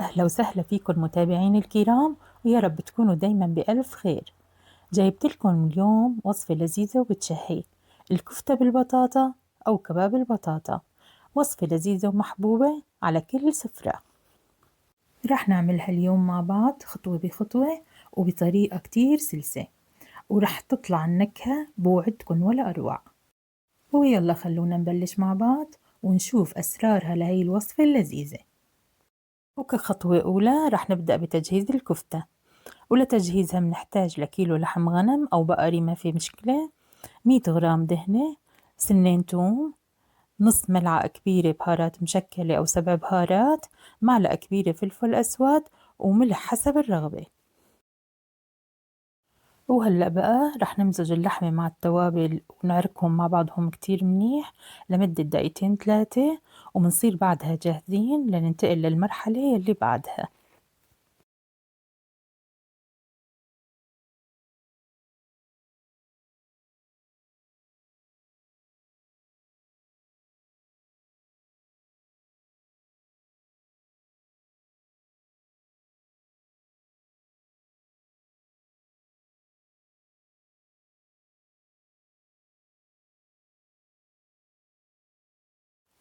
أهلا وسهلا فيكم متابعين الكرام، ويا رب تكونوا دايما بألف خير. جايبت لكم اليوم وصفة لذيذة وبتشهي: الكفتة بالبطاطا أو كباب البطاطا. وصفة لذيذة ومحبوبة على كل سفرة. رح نعملها اليوم مع بعض خطوة بخطوة وبطريقة كتير سلسة، ورح تطلع النكهة بوعدكن ولا أروع. ويلا خلونا نبلش مع بعض ونشوف أسرارها لهي الوصفة اللذيذة. وكخطوة أولى رح نبدأ بتجهيز الكفتة، ولتجهيزها بنحتاج لكيلو لحم غنم أو بقري ما في مشكلة، 100 غرام دهنة، سنين توم، نص ملعقة كبيرة بهارات مشكلة أو 7 بهارات، معلقة كبيرة فلفل أسود، وملح حسب الرغبة. وهلأ بقى رح نمزج اللحمة مع التوابل ونعركهم مع بعضهم كتير منيح لمدة دقيقتين 3، ومنصير بعدها جاهزين لننتقل للمرحلة يلي بعدها.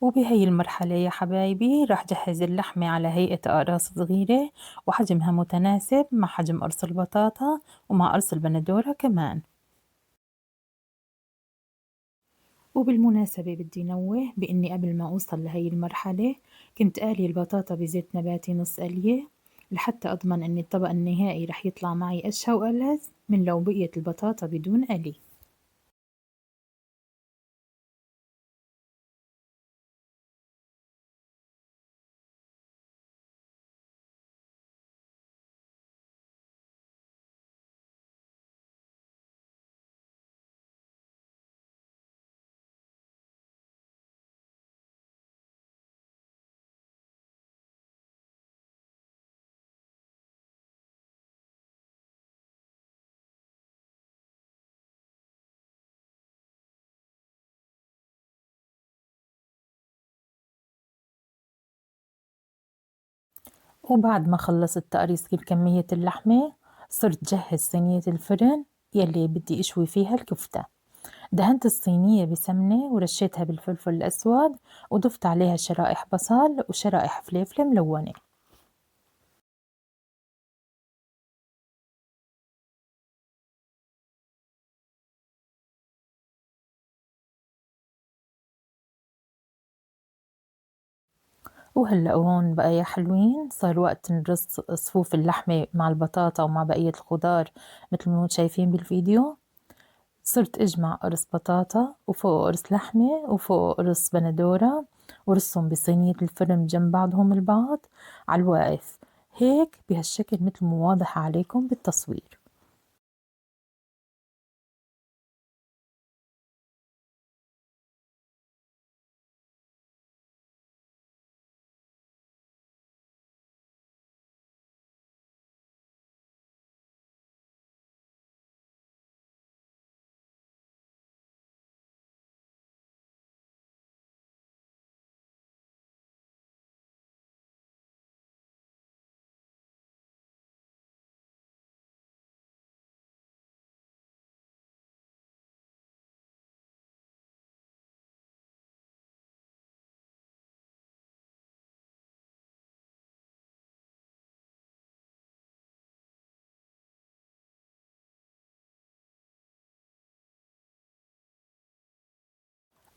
وبهي المرحلة يا حبايبي راح جهز اللحمة على هيئة أقراص صغيرة وحجمها متناسب مع حجم قرص البطاطا ومع قرص البندورة كمان. وبالمناسبة بدي نوه بإني قبل ما أوصل لهي المرحلة كنت قالي البطاطا بزيت نباتي نص قلية، لحتى أضمن إن الطبق النهائي رح يطلع معي أشهى وألذ من لو بقيت البطاطا بدون قلي. وبعد ما خلصت تقريص كل كمية اللحمة صرت جهز صينية الفرن يلي بدي أشوي فيها الكفتة. دهنت الصينية بسمنة ورشيتها بالفلفل الأسود، وضفت عليها شرائح بصل وشرائح فلفل ملونة. وهلأ هون بقى يا حلوين صار وقت نرص صفوف اللحمة مع البطاطا ومع بقية الخضار مثل ما شايفين بالفيديو. صرت أجمع قرص بطاطا وفوق قرص لحمة وفوق قرص بندورة، ورصهم بصينية الفرن جنب بعضهم البعض على الواقف، هيك بهالشكل مثل ما واضح عليكم بالتصوير.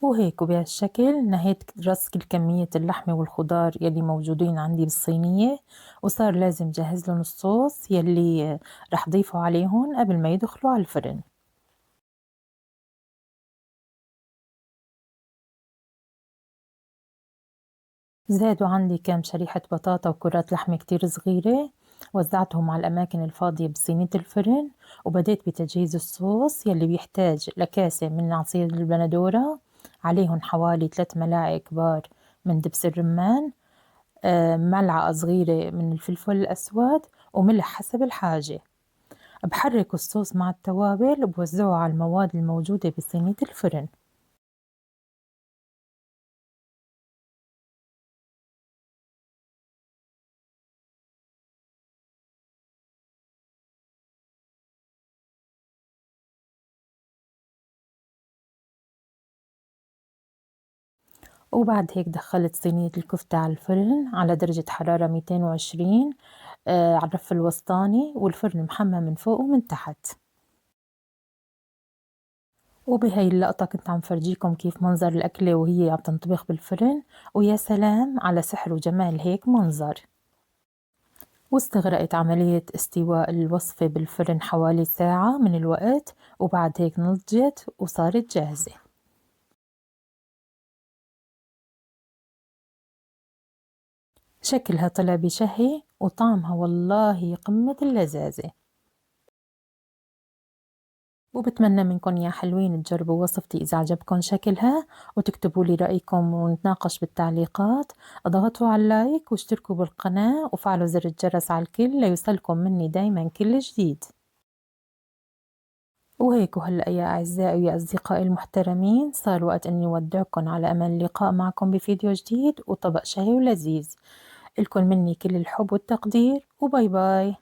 وهيك وبهالشكل نهيت رص كل كمية اللحمة والخضار يلي موجودين عندي بالصينية، وصار لازم جهز لهم الصوص يلي رح ضيفه عليهم قبل ما يدخلوا على الفرن. زادوا عندي كام شريحة بطاطا وكرات لحمة كتير صغيرة، وزعتهم على الأماكن الفاضية بصينية الفرن، وبدأت بتجهيز الصوص يلي بيحتاج لكاسة من عصير البندورة، عليهم حوالي 3 ملاعق كبار من دبس الرمان، ملعقة صغيرة من الفلفل الأسود، وملح حسب الحاجة. بحرك الصوص مع التوابل وبوزعه على المواد الموجودة بصينية الفرن. وبعد هيك دخلت صينية الكفتة على الفرن على درجة حرارة 220 على الرف الوسطاني، والفرن محمى من فوق ومن تحت. وبهاي اللقطة كنت عم فرجيكم كيف منظر الأكلة وهي عم تنطبخ بالفرن، ويا سلام على سحر وجمال هيك منظر. واستغرقت عملية استواء الوصفة بالفرن حوالي ساعة من الوقت، وبعد هيك نضجت وصارت جاهزة. شكلها طلع بشهي وطعمها والله قمة اللذاذة. وبتمنى منكم يا حلوين تجربوا وصفتي إذا عجبكم شكلها، وتكتبوا لي رأيكم ونتناقش بالتعليقات. اضغطوا على اللايك واشتركوا بالقناة وفعلوا زر الجرس على الكل ليوصلكم مني دايما كل جديد. وهيك وهلأ يا أعزائي ويا أصدقائي المحترمين، صار وقت إني أودعكم على أمل اللقاء معكم بفيديو جديد وطبق شهي ولذيذ. إلكم مني كل الحب والتقدير، وباي باي.